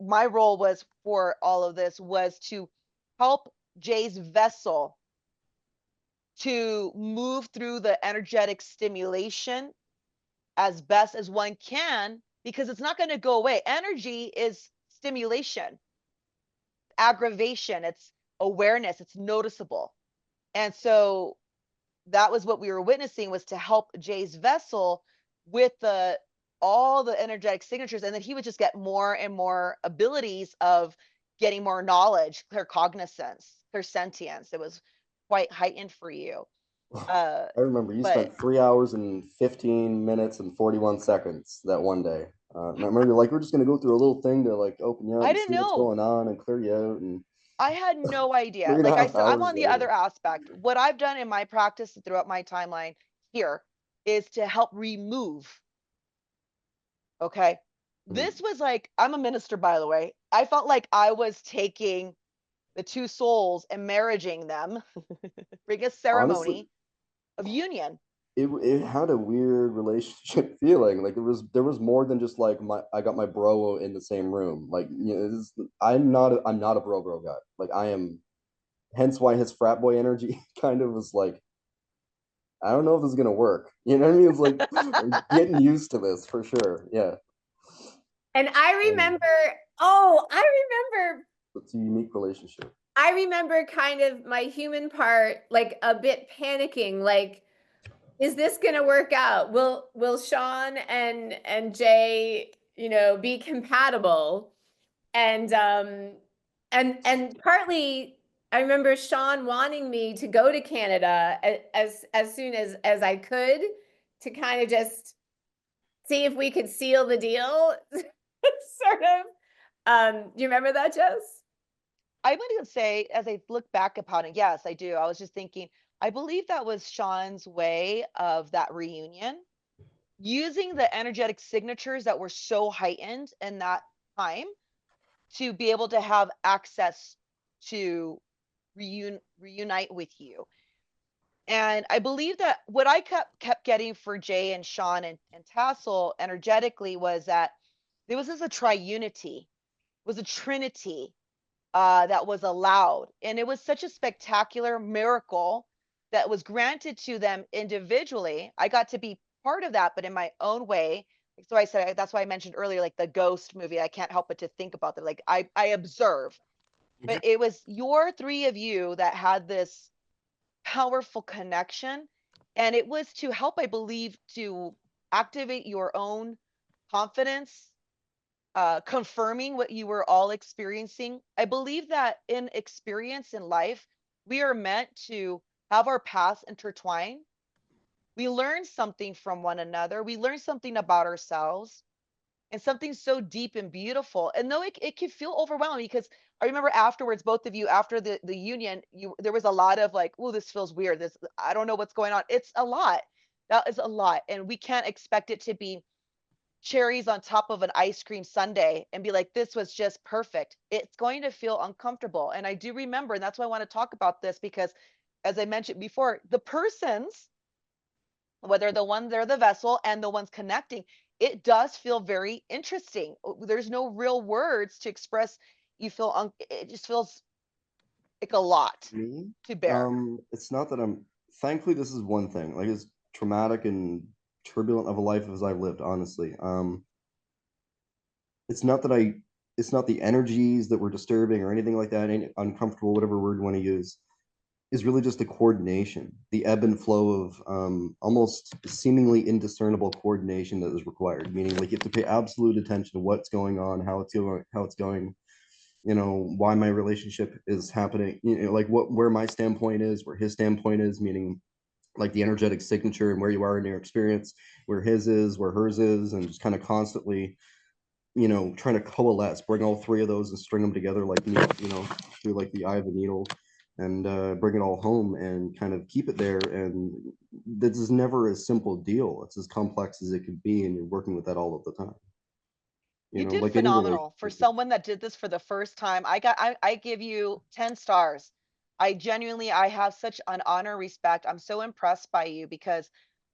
my role was for all of this was to help Jay's vessel to move through the energetic stimulation as best as one can, because it's not going to go away. Energy is stimulation, aggravation, it's awareness, it's noticeable. And so that was what we were witnessing, was to help Jay's vessel with the all the energetic signatures, and then he would just get more and more abilities of getting more knowledge, claircognizance, clairsentience. It was quite heightened for you. I remember you But spent 3 hours and 15 minutes and 41 seconds that one day. And I remember you're like, we're just gonna go through a little thing to like open you up I and didn't see what's know. going on and clear you out. And I had no idea. three and a Like I half said, I'm hours on the later. other aspect. What I've done in my practice throughout my timeline here is to help remove. Okay. Mhm. This was like, I'm a minister, by the way. I felt like I was taking the two souls and marrying them, bring a Honestly, ceremony of union. it had a weird relationship feeling. Like there was more than just like my I got my bro in the same room. Like I'm not a bro guy. Like I am. Hence why his frat boy energy kind of was like, I don't know if this is gonna work. You know what I mean? It's like I'm getting used to this for sure. Yeah. And I Um, remember, oh, it's a unique relationship. I remember kind of my human part, like a bit panicking, like, is this going to work out? Will Sean and Jay, be compatible? And and partly I remember Sean wanting me to go to Canada as soon as I could, to kind of just see if we could seal the deal. Sort of. Do you remember that, Jess? I'm going to say, as I look back upon it, yes, I do. I was just thinking, I believe that was Sean's way of that reunion, using the energetic signatures that were so heightened in that time to be able to have access to reunite with you. And I believe that what I kept getting for Jay and Sean and Tassel energetically was that there was this a triunity, was a trinity that was allowed. And it was such a spectacular miracle that was granted to them individually. I got to be part of that, but in my own way. So I said, that's why I mentioned earlier, like the ghost movie. I can't help but to think about that. Like I observe, but it was your three of you that had this powerful connection. And it was to help, I believe, to activate your own confidence, confirming what you were all experiencing. I believe that in experience in life, we are meant to have our paths intertwine. We learn something from one another. We learn something about ourselves, and something so deep and beautiful. And though it can feel overwhelming, because I remember afterwards, both of you, after the union, there was a lot of like, oh, this feels weird. This, I don't know what's going on. It's a lot. That is a lot. And we can't expect it to be cherries on top of an ice cream sundae and be like, this was just perfect. It's going to feel uncomfortable. And I do remember, and that's why I want to talk about this, because as I mentioned before, the persons, whether the ones they're the vessel and the ones connecting, it does feel very interesting. There's no real words to express. You feel, it just feels like a lot Me? to bear. It's not that I'm thankfully this is one thing. Like as traumatic and turbulent of a life as I've lived, honestly. It's not that I it's not the energies that were disturbing or anything like that, any uncomfortable, whatever word you want to use, is really just the coordination, the ebb and flow of almost seemingly indiscernible coordination that is required. Meaning, like you have to pay absolute attention to what's going on, how it's going, why my relationship is happening, like where my standpoint is, where his standpoint is, meaning like the energetic signature and where you are in your experience, where his is, where hers is, and just kind of constantly, trying to coalesce, bring all three of those and string them together like through like the eye of a needle, and bring it all home and kind of keep it there. And this is never a simple deal. It's as complex as it could be, and you're working with that all of the time. You did Like any phenomenal for relationship. someone that did this for the first time. I give you 10 stars. I genuinely, I have such an honor, respect. I'm so impressed by you, because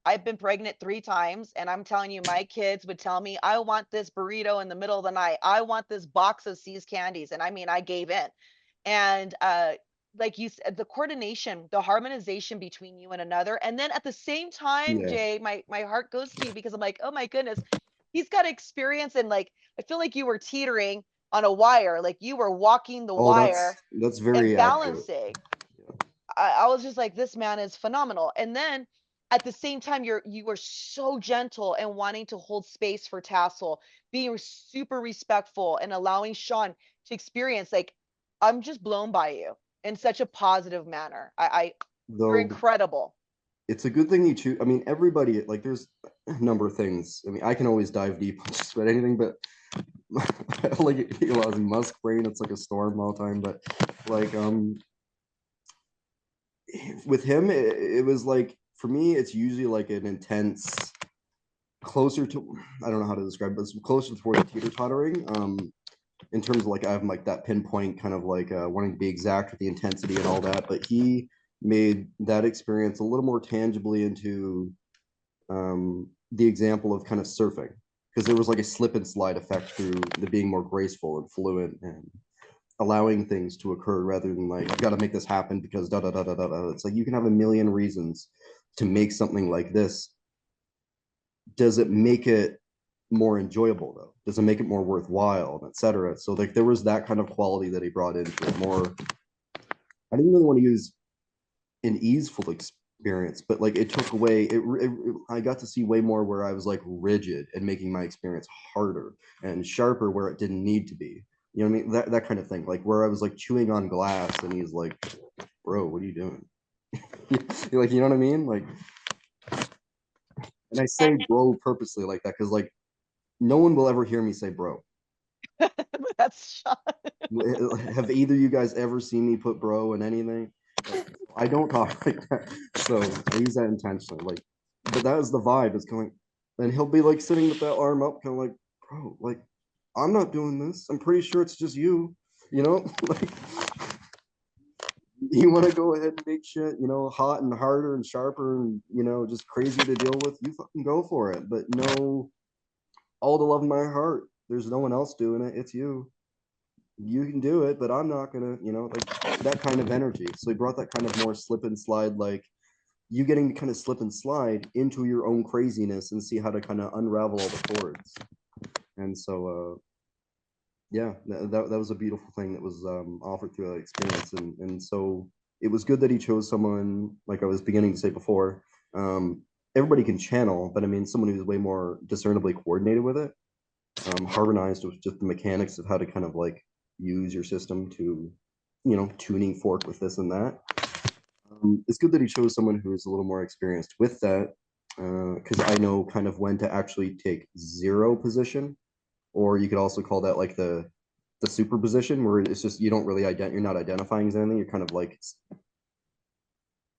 I've been pregnant 3 times, and I'm telling you, my kids would tell me, "I want this burrito in the middle of the night. I want this box of See's candies." And I mean, I gave in. And like you said, the coordination, the harmonization between you and another. And then at the same time, Yeah. Jay, my heart goes to you because I'm like, oh my goodness, he's got experience. And like, I feel like you were teetering on a wire, like you were walking the Oh, wire that's and very accurate. balancing. Yeah. I was just like, this man is phenomenal. And then at the same time, you were so gentle and wanting to hold space for Tassel, being super respectful and allowing Sean to experience. Like, I'm just blown by you in such a positive manner. You're Though incredible. it's a good thing you choose. I mean, everybody, like, there's a number of things. I mean, I can always dive deep on just about anything, but like Elon Musk brain, it's like a storm all the time. But like, with him, it was like, for me, it's usually like an intense, closer to, I don't know how to describe it, but it's closer towards teeter tottering. In terms of like, I have like that pinpoint kind of like wanting to be exact with the intensity and all that, but he made that experience a little more tangibly into the example of kind of surfing, because there was like a slip and slide effect through the being more graceful and fluent and allowing things to occur rather than like, I've got to make this happen because da da da da da da. It's like you can have a million reasons to make something like this. Does it make it more enjoyable though? Does it make it more worthwhile, etc.? So like there was that kind of quality that he brought into it more. I didn't really want to use an easeful experience, but like it took away I got to see way more where I was like rigid and making my experience harder and sharper where it didn't need to be. You know what I mean? That kind of thing. Like where I was like chewing on glass and he's like, bro, what are you doing? Like, you know what I mean? Like, and I say bro purposely like that because like no one will ever hear me say bro. That's Sean. Have either of you guys ever seen me put bro in anything? I don't talk like that. So I use that intentionally. Like, but that is the vibe. It's going, and he'll be like sitting with that arm up, kind of like, bro, like, I'm not doing this. I'm pretty sure it's just you. You know, like you want to go ahead and make shit, you know, hot and harder and sharper and you know, just crazy to deal with. You fucking go for it. But no, all the love in my heart. There's no one else doing it. It's you. You can do it, but I'm not gonna, you know, like that kind of energy. So he brought that kind of more slip and slide, like you getting to kind of slip and slide into your own craziness and see how to kind of unravel all the cords. And so, yeah, that was a beautiful thing that was offered through that experience. And so it was good that he chose someone, like I was beginning to say before, everybody can channel, but I mean, someone who's way more discernibly coordinated with it, harmonized with just the mechanics of how to kind of like use your system to, you know, tuning fork with this and that. It's good that he chose someone who is a little more experienced with that, because I know kind of when to actually take zero position, or you could also call that like the super position, where it's just you don't really you're not identifying as anything. You're kind of like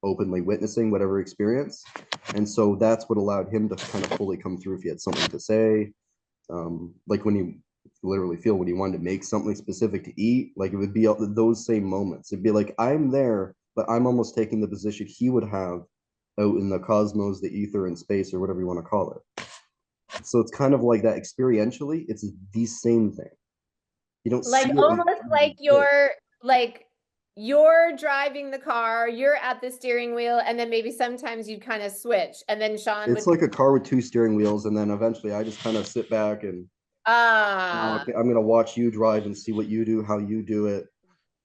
openly witnessing whatever experience, and so that's what allowed him to kind of fully come through if he had something to say. Like when you literally feel when you wanted to make something specific to eat, like it would be those same moments. It'd be like I'm there, but I'm almost taking the position he would have out in the cosmos, the ether, and space, or whatever you want to call it. So it's kind of like that experientially. It's the same thing. You don't Like see it. almost like you're driving the car, you're at the steering wheel, and then maybe sometimes you'd kind of switch, and then Sean It's would like a car with two steering wheels, and then eventually I just kind of sit back and ah. okay, I'm gonna watch you drive and see what you do, how you do it,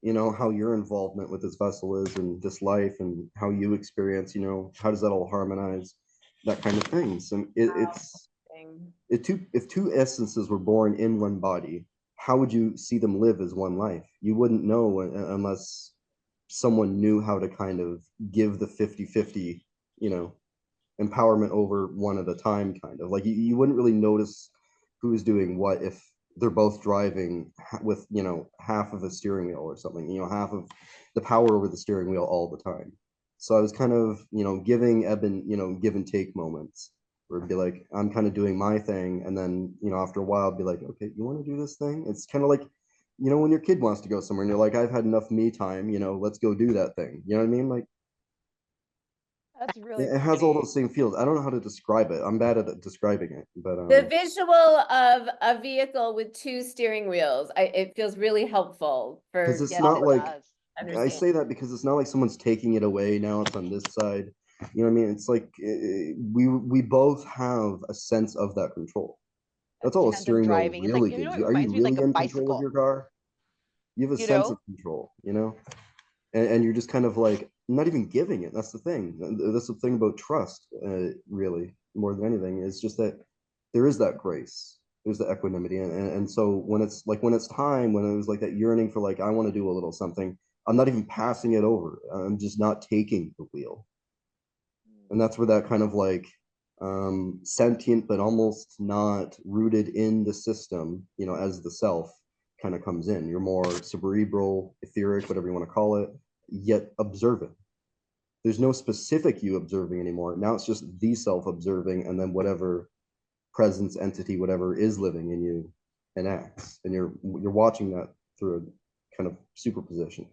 you know, how your involvement with this vessel is and this life and how you experience, you know, how does that all harmonize, that kind of things. And it's if two essences were born in one body, how would you see them live as one life? You wouldn't know unless someone knew how to kind of give the 50-50, you know, empowerment over one at a time, kind of like you wouldn't really notice who's doing what if they're both driving with, you know, half of the steering wheel or something, you know, half of the power over the steering wheel all the time. So I was kind of, you know, giving Eben, you know, give and take moments where it'd be like I'm kind of doing my thing, and then, you know, after a while I'd be like, okay, you want to do this thing? It's kind of like, you know, when your kid wants to go somewhere and you're like, I've had enough me time, you know, let's go do that thing, you know what I mean? Like That's really It has all pretty. those same feels. I don't know how to describe it. I'm bad at describing it, but The visual of a vehicle with two steering wheels, it feels really helpful because for it's Yes, not it like, does. I understanding. say that because it's not like someone's taking it away now it's on this side. You know what I mean? It's like we both have a sense of that control. That's all a Tandem steering wheel driving. It's like, really you know, gives it you. Are you reminds me of like really a in control of bicycle, your car? You have a you sense of know? control, you know? And you're just kind of like not even giving it. That's the thing. That's the thing about trust, really, more than anything, is just that there is that grace. There's the equanimity. And so when it's time, when it was like that yearning for like, I want to do a little something, I'm not even passing it over. I'm just not taking the wheel. And that's where that kind of like sentient but almost not rooted in the system, you know, as the self kind of comes in. You're more cerebral, etheric, whatever you want to call it, yet observant. There's no specific you observing anymore. Now it's just the self observing, and then whatever presence, entity, whatever is living in you and acts. And you're watching that through a kind of superposition.